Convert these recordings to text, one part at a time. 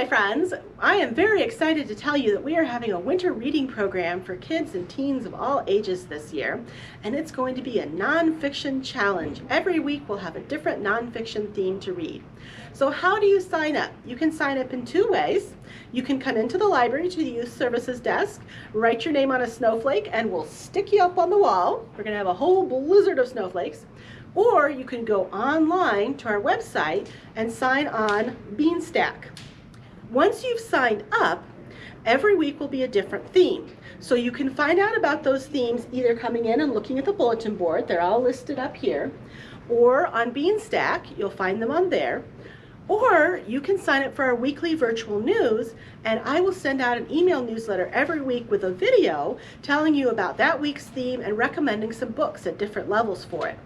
friends. I am very excited to tell you that we are having a winter reading program for kids and teens of all ages this year, and it's going to be a nonfiction challenge. Every week we'll have a different nonfiction theme to read. So how do you sign up? You can sign up in two ways. You can come into the library to the Youth Services desk, write your name on a snowflake, and we'll stick you up on the wall. We're going to have a whole blizzard of snowflakes. Or you can go online to our website and sign on Beanstack. Once you've signed up, every week will be a different theme. So you can find out about those themes either coming in and looking at the bulletin board, they're all listed up here, or on Beanstack, you'll find them on there. Or you can sign up for our weekly virtual news, and I will send out an email newsletter every week with a video telling you about that week's theme and recommending some books at different levels for it.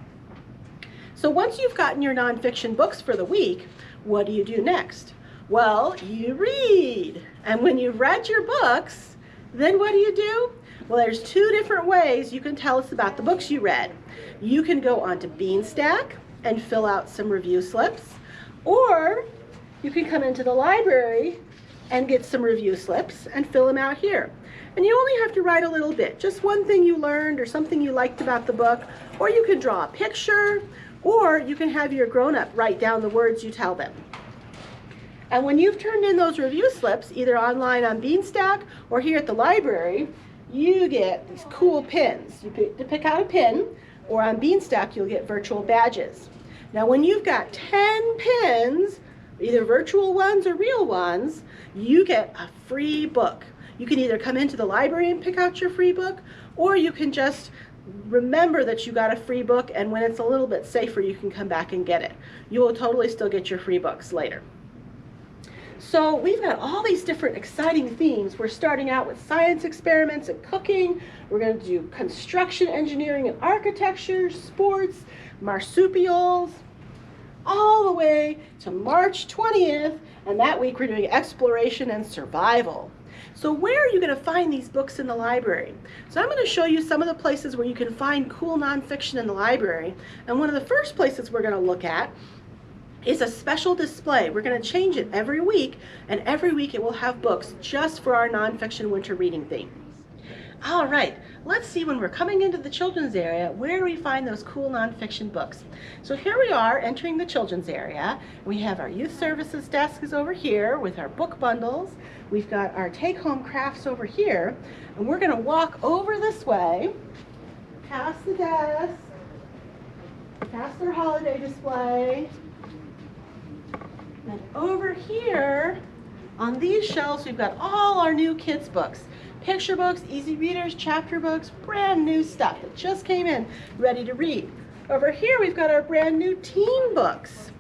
So once you've gotten your nonfiction books for the week, what do you do next? Well, you read. And when you've read your books, then what do? Well, there's two different ways you can tell us about the books you read. You can go onto Beanstack and fill out some review slips, or you can come into the library and get some review slips and fill them out here. And you only have to write a little bit, just one thing you learned or something you liked about the book, or you can draw a picture, or you can have your grown-up write down the words you tell them. And when you've turned in those review slips, either online on Beanstack or here at the library, you get these cool pins. You pick out a pin, or on Beanstack you'll get virtual badges. Now when you've got 10 pins, either virtual ones or real ones, you get a free book. You can either come into the library and pick out your free book, or you can just remember that you got a free book, and when it's a little bit safer, you can come back and get it. You will totally still get your free books later. So we've got all these different exciting themes. We're starting out with science experiments and cooking. We're going to do construction, engineering, and architecture, sports, marsupials, all the way to March 20th, and that week we're doing exploration and survival. So where are you going to find these books in the library? So I'm going to show you some of the places where you can find cool nonfiction in the library. And one of the first places we're going to look at is a special display. We're going to change it every week, and every week it will have books just for our nonfiction winter reading theme. All right, let's see, when we're coming into the children's area, where do we find those cool nonfiction books? So here we are entering the children's area. We have our Youth Services desk is over here with our book bundles. We've got our take-home crafts over here, and we're going to walk over this way, past the desk, past their holiday display, and over here on these shelves we've got all our new kids books. Picture books, easy readers, chapter books, brand new stuff that just came in, ready to read. Over here we've got our brand new teen books.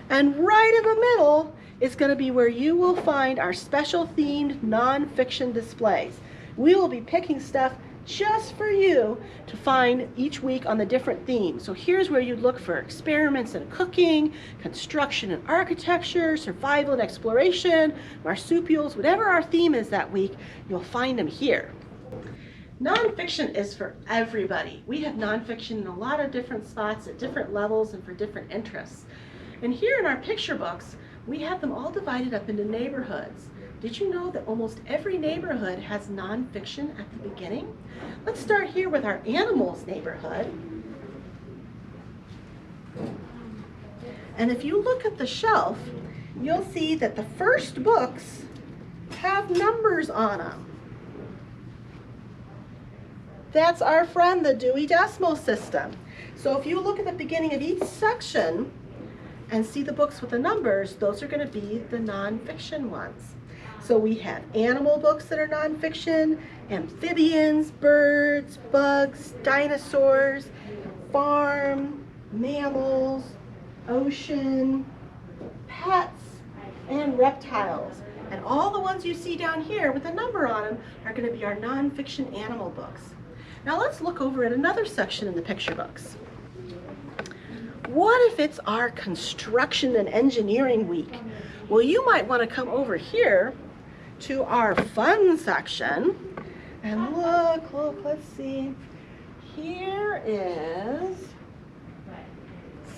And right in the middle is going to be where you will find our special themed nonfiction displays. We will be picking stuff just for you to find each week on the different themes. So here's where you'd look for experiments in cooking, construction and architecture, survival and exploration, marsupials, whatever our theme is that week, you'll find them here. Nonfiction is for everybody. We have nonfiction in a lot of different spots at different levels and for different interests. And here in our picture books, we have them all divided up into neighborhoods. Did you know that almost every neighborhood has nonfiction at the beginning? Let's start here with our animals neighborhood. And if you look at the shelf, you'll see that the first books have numbers on them. That's our friend, the Dewey Decimal System. So if you look at the beginning of each section and see the books with the numbers, those are going to be the nonfiction ones. So we have animal books that are nonfiction, amphibians, birds, bugs, dinosaurs, farm, mammals, ocean, pets, and reptiles. And all the ones you see down here with a number on them are going to be our nonfiction animal books. Now let's look over at another section in the picture books. What if it's our construction and engineering week? Well, you might want to come over here to our fun section and look, let's see. Here is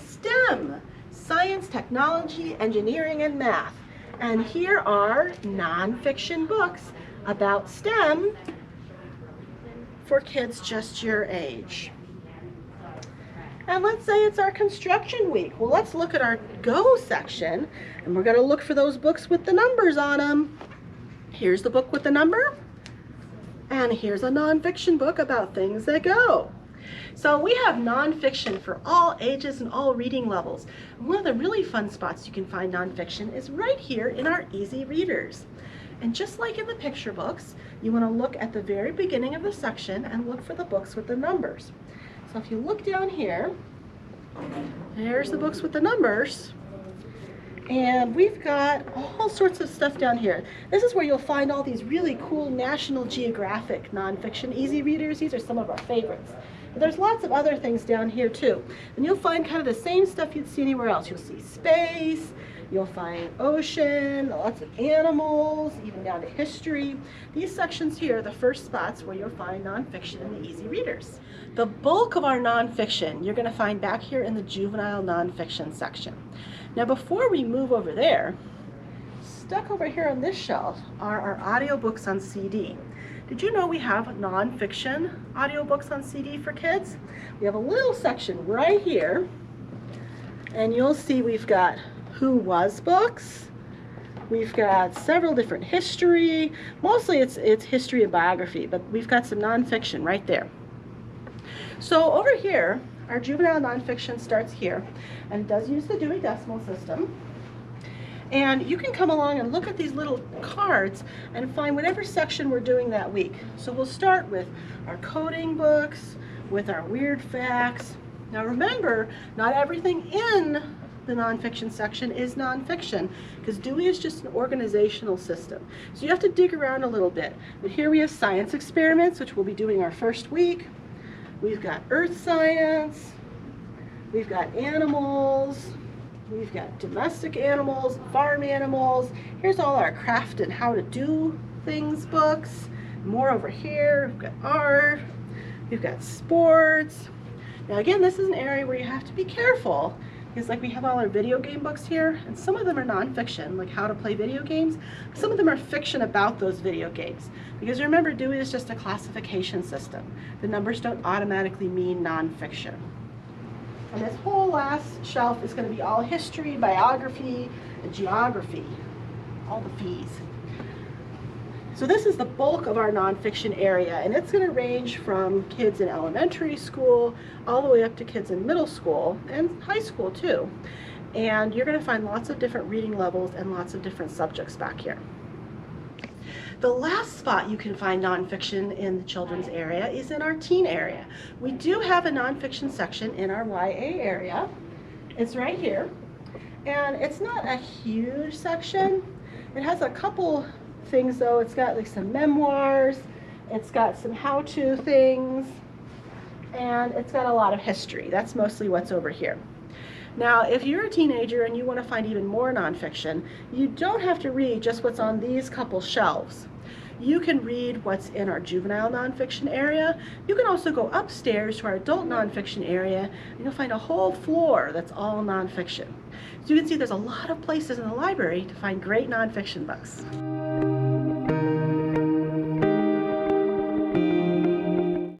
STEM, science, technology, engineering, and math. And here are nonfiction books about STEM for kids just your age. And let's say it's our construction week. Well, let's look at our Go section, and we're going to look for those books with the numbers on them. Here's the book with the number, and here's a nonfiction book about things that go. So we have nonfiction for all ages and all reading levels. And one of the really fun spots you can find nonfiction is right here in our Easy Readers. And just like in the picture books, you want to look at the very beginning of the section and look for the books with the numbers. So if you look down here, there's the books with the numbers. And we've got all sorts of stuff down here. This is where you'll find all these really cool National Geographic nonfiction Easy Readers. These are some of our favorites. But there's lots of other things down here too. And you'll find kind of the same stuff you'd see anywhere else. You'll see space, you'll find ocean, lots of animals, even down to history. These sections here are the first spots where you'll find nonfiction in the Easy Readers. The bulk of our nonfiction you're going to find back here in the juvenile nonfiction section. Now before we move over there, stuck over here on this shelf are our audiobooks on CD. Did you know we have nonfiction audiobooks on CD for kids? We have a little section right here, and you'll see we've got Who Was books. We've got several different history. Mostly it's history and biography, but we've got some nonfiction right there. So over here, our juvenile nonfiction starts here, and it does use the Dewey Decimal System. And you can come along and look at these little cards and find whatever section we're doing that week. So we'll start with our coding books, with our weird facts. Now remember, not everything in the nonfiction section is nonfiction, because Dewey is just an organizational system. So you have to dig around a little bit. But here we have science experiments, which we'll be doing our first week. We've got earth science. We've got animals. We've got domestic animals, farm animals. Here's all our craft and how to do things books. More over here. We've got art. We've got sports. Now again, this is an area where you have to be careful, because like we have all our video game books here, and some of them are nonfiction, like how to play video games. Some of them are fiction about those video games. Because remember, Dewey is just a classification system. The numbers don't automatically mean nonfiction. And this whole last shelf is going to be all history, biography, and geography, all the fees. So this is the bulk of our nonfiction area, and it's going to range from kids in elementary school all the way up to kids in middle school and high school too. And you're going to find lots of different reading levels and lots of different subjects back here. The last spot you can find nonfiction in the children's area is in our teen area. We do have a nonfiction section in our YA area. It's right here. And it's not a huge section. It has a couple things though. It's got like some memoirs, it's got some how-to things, and it's got a lot of history. That's mostly what's over here. Now, if you're a teenager and you want to find even more nonfiction, you don't have to read just what's on these couple shelves. You can read what's in our juvenile nonfiction area. You can also go upstairs to our adult nonfiction area, and you'll find a whole floor that's all nonfiction. So you can see there's a lot of places in the library to find great nonfiction books.